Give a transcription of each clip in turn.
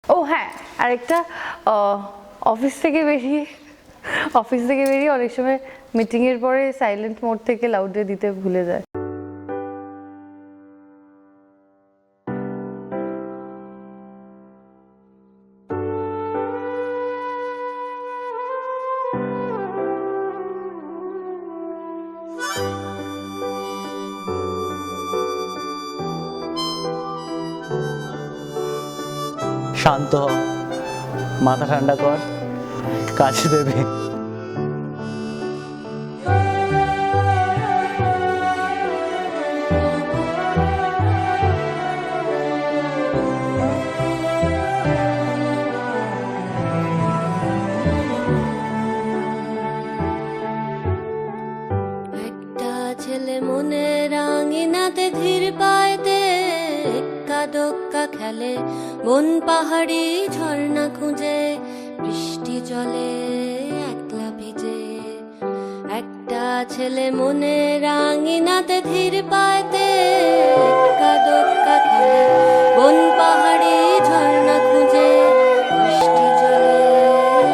ও হ্যাঁ, আরেকটা অফিস থেকে বেরিয়ে অনেক সময় মিটিংয়ের পরে সাইলেন্ট মোড থেকে লাউডে দিতে ভুলে যায়। শান্ত হ, মাথা ঠান্ডা কর, কাছে দেবে। একটা ছেলে মনে রাঙিনাতে ধীর পায়তে এক্কা দোক্কা খেলে, বন পাহাড়ি ঝর্ণা খুঁজে বৃষ্টি জলে একলা ভিজে। একটা ছেলে মনে রাঙিনাতে ধীর পায়তে এক্কা দোক্কা খেলে, বন পাহাড়ি ঝর্ণা খুঁজে বৃষ্টি জলে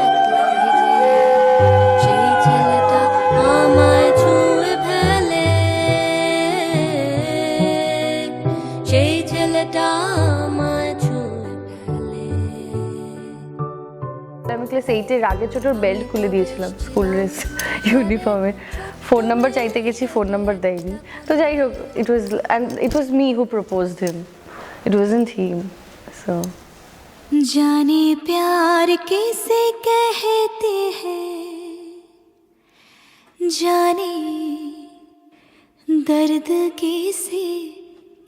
একলা ভিজে। সেই ছেলেটা আমায় ছুঁয়ে ফেলে, সেই ছেলেটা আমায় ছুঁয়ে ফেলে। আমি ক্লাস 8-এর আগে ছোটোর বেল্ট খুলে দিয়েছিলাম স্কুল ড্রেস ইউনিফর্মের। ফোন নাম্বার চাইতে গেছি, ফোন নাম্বার দেয়নি। তো যাই হোক, it was me who proposed him, it wasn't him. So जाने प्यार किसे कहते हैं, जाने दर्द किसे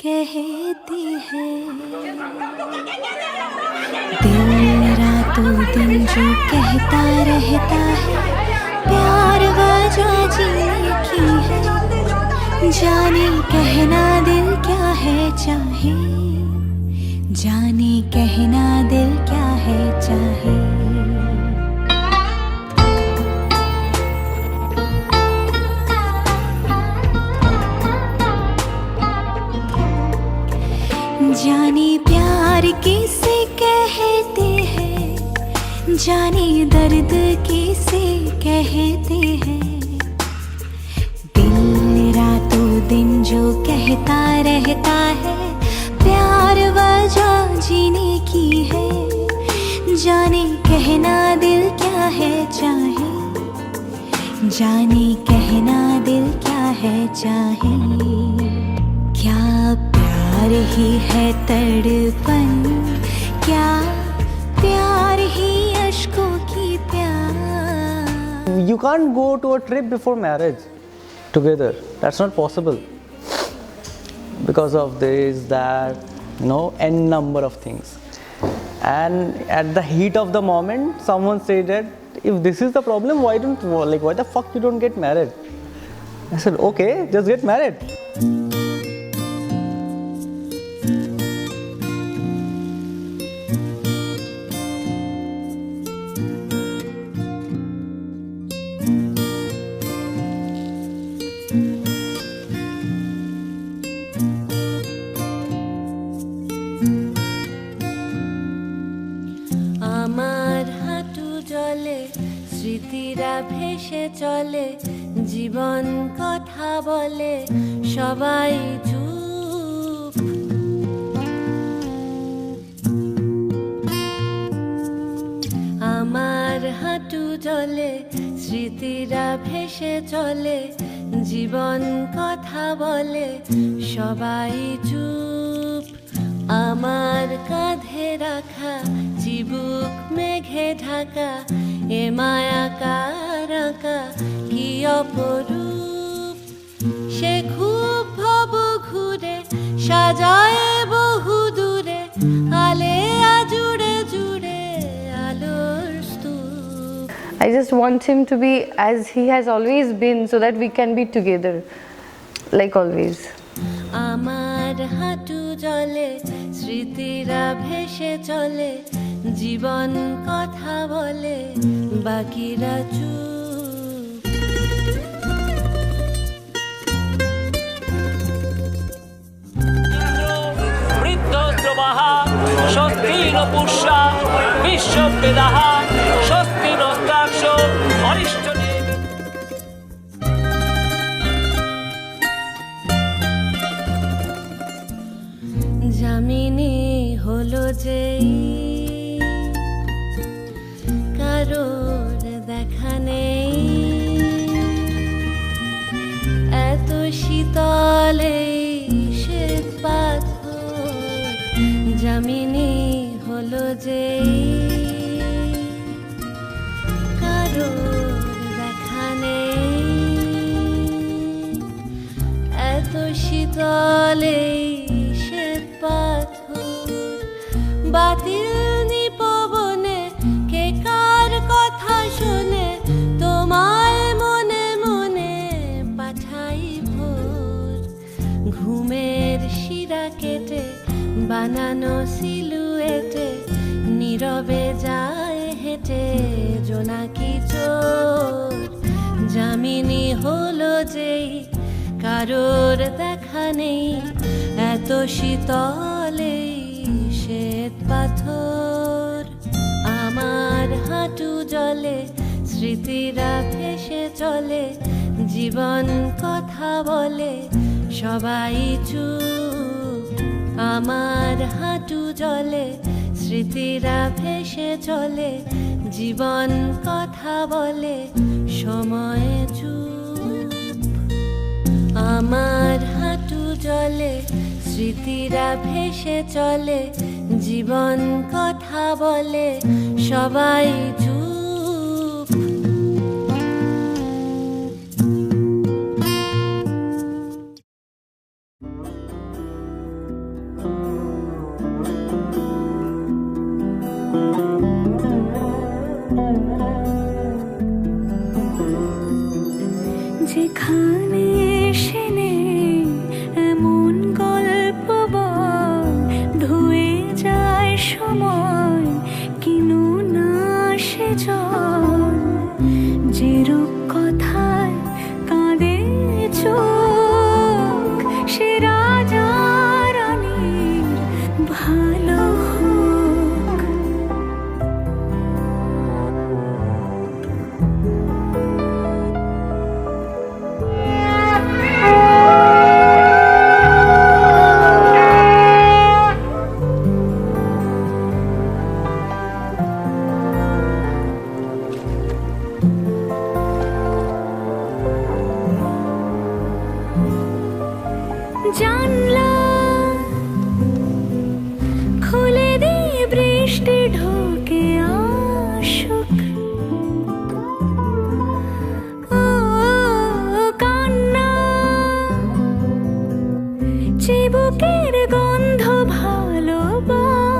कहते हैं। दिन रातों दिन जो कहता रहता है, प्यार वजह जीने की है। जाने कहना दिल क्या है चाहे, जाने कहना दिल क्या है चाहे। जाने प्यार किसे कहते हैं, जाने दर्द किसे कहते हैं। दिन रातों दिन जो कहता रहता है, प्यार वजह जीने की है। जाने कहना दिल क्या है चाहे, जाने कहना दिल क्या है चाहे। क्या प्यार ही है तड़पन, क्या प्यार ही अश्कों की प्यार। You can't go to a trip before marriage together. That's not possible. Because of this, that, n number of things. And at the heat of the moment, someone said that if this is the problem, why the fuck you don't get married? I said, okay, just get married. আমার হাঁটু জলে স্মৃতিরা ভেসে চলে, জীবন কথা বলে সবাই চুপ। আমার হাঁটু জলে স্মৃতিরা ভেসে চলে, জীবন কথা বলে সবাই চুপ। আমার কাঁধে রাখা চিবুক মেঘে ঢাকা, এ মায়া কার আঁকা কি অপরূপ। সে খুব ভব ঘুরে সাজায় বহু দূরে, আলে আজুড়ে জুড়ে আলোর স্তূপ। I just want him to be as he has always been, so that we can be together like always. আমার হাঁটু জলে স্মৃতিরা ভেসে চলে, জীবন কথা বলে বাকিরা চুপ। বৃদ্ধ মহা স্বস্তির পুষ্যা বিশ্ববেদাহ স্বস্তি নস্তাক্ষ অরিষ্ট জামিনী হলো যে কারোর দেখা নেই, এত শীতলে শ্বেত পাথর। জামিনী হলো যে কারোর দেখা নেই, এত শীতলে বাতিল নিপবনে কে কার কথা শুনে তোমায় মনে মনে পাঠাই ভোর। ঘুমের শিরা কেটে বানানো সিলুয়েটে নীরবে যায় হেঁটে জোনাকি চোর। জামিনী হলো যেই কারোর দেখা নেই, এত শীতলে শ্বেত পাথর। আমার হাঁটু জলে স্মৃতিরা ভেসে চলে, জীবন কথা বলে সবাই চুপ। আমার হাঁটু জলে স্মৃতিরা ভেসে চলে, জীবন কথা বলে সময় চুপ। আমার হাঁটু জলে স্মৃতিরা ভেসে চলে, জীবন কথা বলে সবাই চুপ। যেখানে এসে এমন গল্প বল, ধুয়ে যায় সময় কিনু না সে জল। যে রূপ কথায় কাঁদে চোখ, সে রাজা রানীর ভালো হোক। জানলা খুলে দিয়ে বৃষ্টি ঢোকে আসুক, ও কান্না চিবুকের গন্ধ ভালোবাসুক।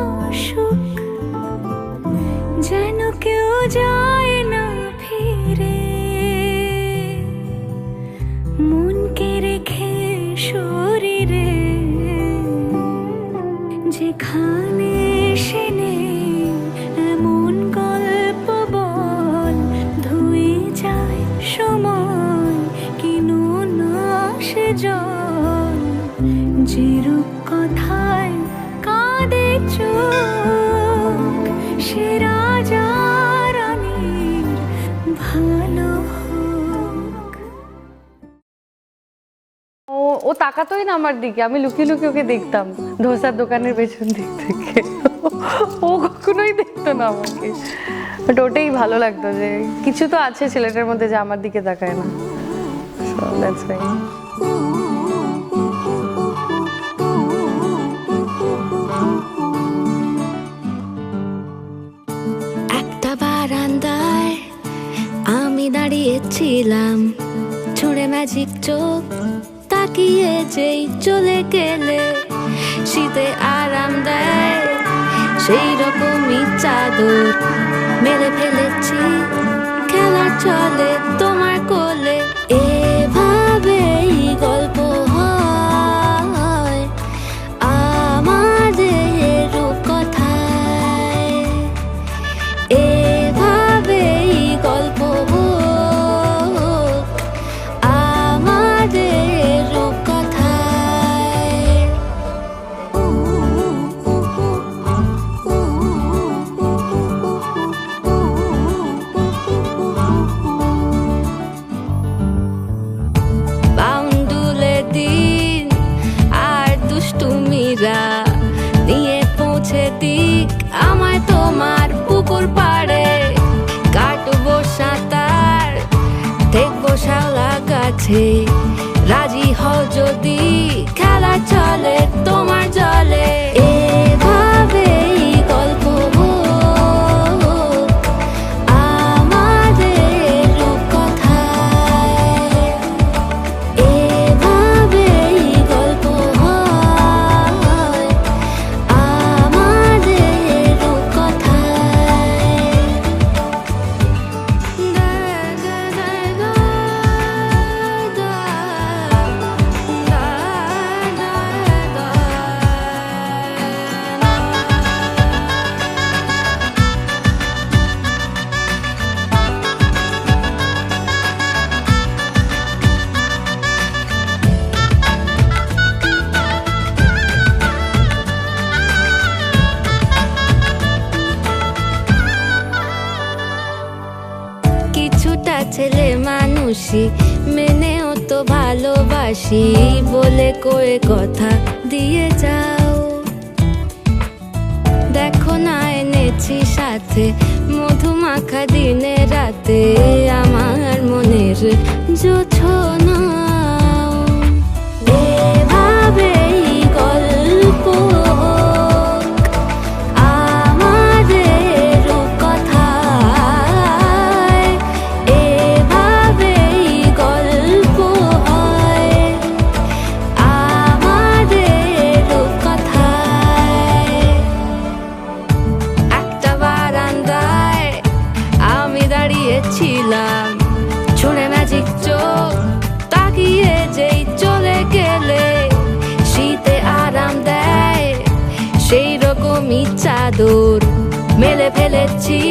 যেন কেউ যায় না ফিরে, মনকে রেখে শরীরে। যেখানে এসে এমন গল্প বল, ধুয়ে যায় সময় কিনু না সে জল। যে রূপ কথায় কাঁদে চোখ, সে রাজা রানীর ভালো হোক। ও তাকাতোই না আমার দিকে, আমি লুকিয়ে লুকিয়ে ওকে দেখতাম ধোসার দোকানের পেছন দিক থেকে। ও কখনোই দেখতো না আমাকে, বাট ওটাই ভালো লাগতো যে কিছু তো আছে ছেলেটার মধ্যে যে আমার দিকে তাকায় না। So that's why. একটা বারান্দায় আমি দাঁড়িয়েছিলাম, ছুঁড়ে ম্যাজিক চোখ তাকিয়ে যেই চলে গেলে। শীতে আরাম দেয় সেই রকমই চাদর মেরে ফেলেছি, খেলার চলে তোমার কোলে। এভাবেই গল্প হয় আমাদের রূপকথায়, এভাবেই গল্প হোক আমাদের রূপকথায়। পাখিরা নিয়ে পৌঁছে দিক আমায় তোমার পুকুর পাড়ে। কাটবো সাঁতার, দেখবো শাওলা গাছে, রাজি হও যদি খেলা চলে তোমার জলে। এভাবেই গল্প হোক আমাদের রূপকথায়, এভাবেই গল্প হয় আমাদের রূপকথায়। কিছুটা ছেলে মানুষই মেনেও তো ভালোবাসি বলে কয়ে কথা দিয়ে যাও। দেখো না এনেছি সাথে মধুমাখা দিনে রাতে আমার মনের জোছনা। এভাবেই গল্প হোক আমাদের রূপকথায়, এভাবেই গল্প হয় আমাদের রূপকথায়। একটা বারান্দায় আমি দাঁড়িয়েছিলাম, ছুঁড়ে ম্যাজিক চোখ তাকিয়ে যেই চলে গেলে শীতে আরাম দেয় সেই রকমই চাদর মেলে ফেলেছি,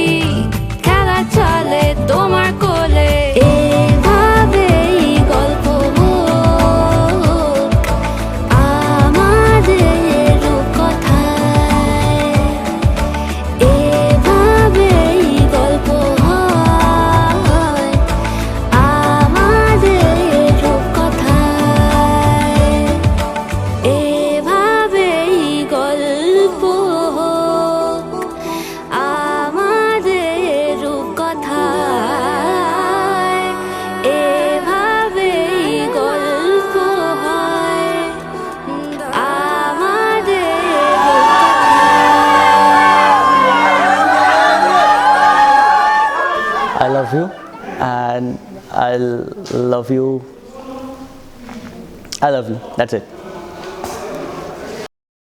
খেলা চলে তোমার কোলে। এভাবেই গল্প হোক আমাদের রূপকথায়, এভাবেই গল্প হয় আমাদের রূপকথায়, এভাবেই গল্প হোক আমাদের রূপকথায়, এভাবেই গল্প হয় আমাদের রূপকথায়। I love you and I'll love you. I love you. That's it.